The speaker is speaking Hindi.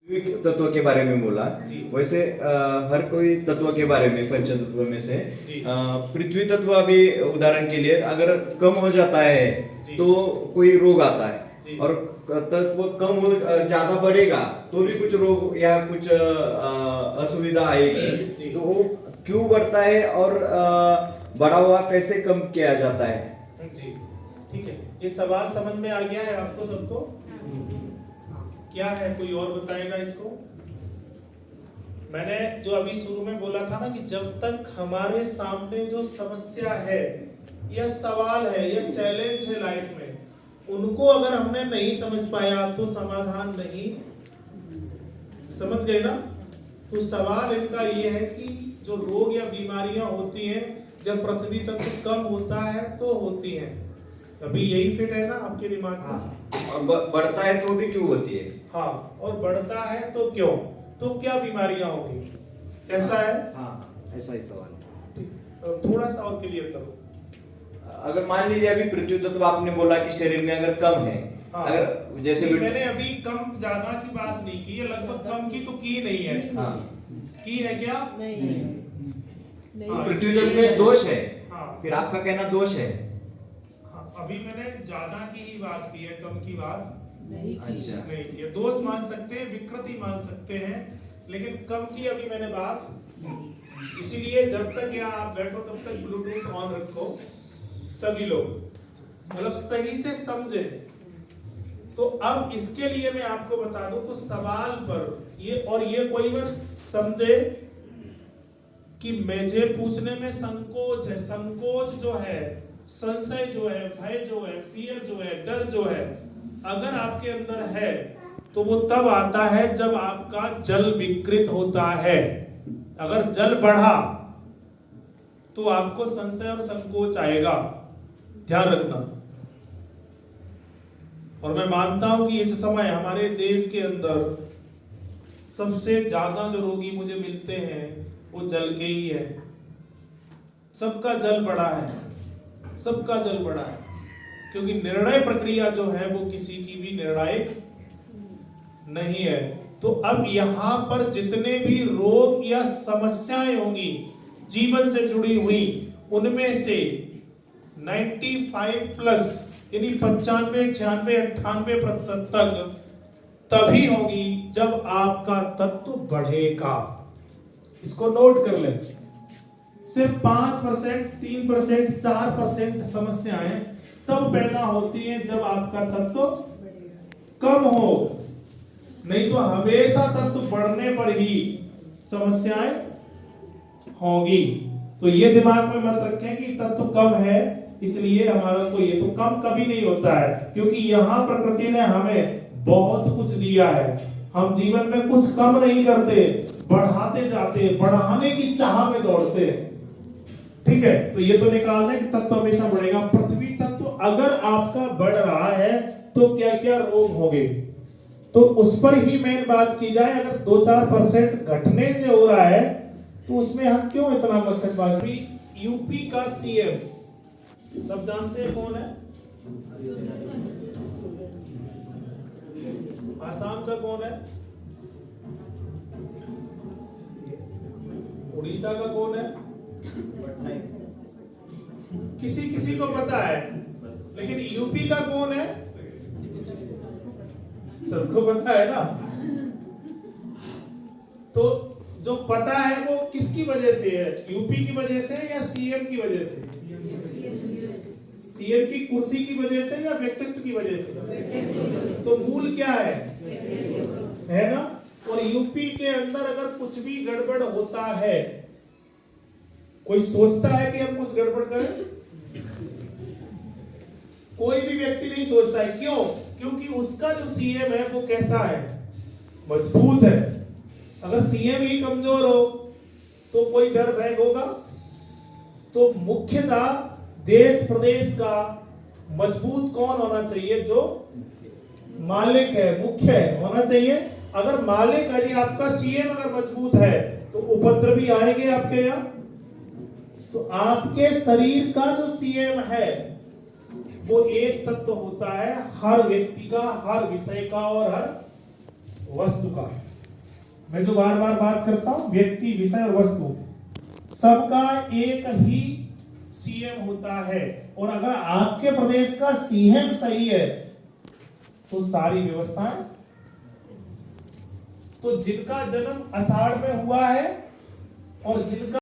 तत्व के बारे में बोला। वैसे हर कोई तत्व के बारे में, पंच तत्व में से पृथ्वी तत्व अभी उदाहरण के लिए अगर कम हो जाता है तो कोई रोग आता है, और तत्व कम हो ज्यादा बढ़ेगा तो भी कुछ रोग या कुछ असुविधा आएगी। तो वो क्यों बढ़ता है और बढ़ा हुआ कैसे कम किया जाता है? जी ठीक है, ये सवाल समझ में आ गया है आपको सबको? क्या है, कोई और बताएगा इसको? मैंने जो अभी शुरू में बोला था ना कि जब तक हमारे सामने जो समस्या है या सवाल है या चैलेंज है लाइफ में, उनको अगर हमने नहीं समझ पाया तो समाधान नहीं। समझ गए ना? तो सवाल इनका ये है कि जो रोग या बीमारियां होती हैं जब पृथ्वी तत्व कम होता है तो होती हैं। अभी यही फिट है ना आपके दिमाग में? और बढ़ता है तो भी क्यों होती है? हाँ, और बढ़ता है तो क्यों? तो क्या बीमारियां होगी? ऐसा है? हाँ, ऐसा ही सवाल। ठीक, थोड़ा सा और क्लियर करो। अगर मान लीजिए अभी पृथ्वी तत्व आपने बोला कि शरीर में अगर कम है, हाँ, अगर जैसे मैंने अभी कम ज्यादा की बात नहीं की है, लगभग कम की तो की नहीं है। हाँ, की है क्या? नहीं। पृथ्वी तत्व में दोष है। हाँ, फिर आपका कहना दोष है। हाँ, अभी मैंने ज्यादा की ही बात की है, कम की बात अच्छा, नहीं की है। दोष मान सकते हैं, विकृति मान सकते हैं, लेकिन कम की अभी मैंने बात। इसीलिए जब तक यहाँ आप बैठो तब तक ब्लूटूथ ऑन रखो सभी लोग, मतलब सही से समझे। तो अब इसके लिए मैं आपको बता दूं, तो सवाल पर ये, और ये कोई मत समझे कि मुझे पूछने में संकोच है। संकोच जो है, संशय जो है, भय जो है, फियर जो है, डर जो है, अगर आपके अंदर है तो वो तब आता है जब आपका जल विकृत होता है। अगर जल बढ़ा तो आपको संशय और संकोच आएगा, ध्यान रखना। और मैं मानता हूं कि इस समय हमारे देश के अंदर सबसे ज्यादा जो रोगी मुझे मिलते हैं वो जल के ही है। सबका जल बढ़ा है, सबका जल बढ़ा है, क्योंकि निर्णय प्रक्रिया जो है वो किसी की भी निर्णायक नहीं है। तो अब यहां पर जितने भी रोग या समस्याएं होंगी जीवन से जुड़ी हुई, उनमें से 95 प्लस यानी 95, 96, 98% तक तभी होगी जब आपका तत्व बढ़ेगा। इसको नोट कर ले। सिर्फ 5%, 3%, 4% समस्याएं तब पैदा होती हैं जब आपका तत्व कम हो, नहीं तो हमेशा तत्व बढ़ने पर ही समस्याएं होंगी। तो ये दिमाग में मत रखें कि तत्व कम है इसलिए हमारा तो ये तो कम कभी नहीं होता है, क्योंकि यहाँ प्रकृति ने हमें बहुत कुछ दिया है। हम जीवन में कुछ कम नहीं करते, बढ़ाते जाते, बढ़ाने की चाह में दौड़ते। ठीक है, तो ये तो निकालना है कि तत्व हमेशा बढ़ेगा। पृथ्वी तत्व अगर आपका बढ़ रहा है तो क्या क्या रोग होंगे, तो उस पर ही मेन बात की जाए। अगर 2-4% घटने से हो रहा है तो उसमें हम क्यों इतना मकसद? यूपी का सीएम सब जानते हैं कौन है? आसाम का कौन है? उड़ीसा का कौन है? किसी किसी को पता है, लेकिन यूपी का कौन है? सबको पता है ना। तो जो पता है वो किसकी वजह से है? यूपी की वजह से या सीएम की वजह से? सीएम की कुर्सी की वजह से या व्यक्तित्व की वजह से? तो मूल क्या है ना? और यूपी के अंदर अगर कुछ भी गड़बड़ होता है, कोई सोचता है कि हम कुछ गड़बड़ करें? कोई भी व्यक्ति नहीं सोचता है। क्यों? क्योंकि उसका जो सीएम है वो कैसा है? मजबूत है। अगर सीएम ही कमजोर हो तो कोई डर भय होगा? तो मुख्यतः देश प्रदेश का मजबूत कौन होना चाहिए? जो मालिक है, मुख्य है, होना चाहिए। अगर मालिक यदि आपका सीएम अगर मजबूत है तो उपद्रवी आएंगे आपके यहाँ। तो आपके शरीर का जो सीएम है वो एक तत्व होता है हर व्यक्ति का, हर विषय का और हर वस्तु का। मैं जो बार बार बात करता हूं, व्यक्ति, विषय और वस्तु सबका एक ही सीएम होता है। और अगर आपके प्रदेश का सीएम सही है तो सारी व्यवस्थाएं, तो जिनका जन्म आषाढ़ में हुआ है और जिनका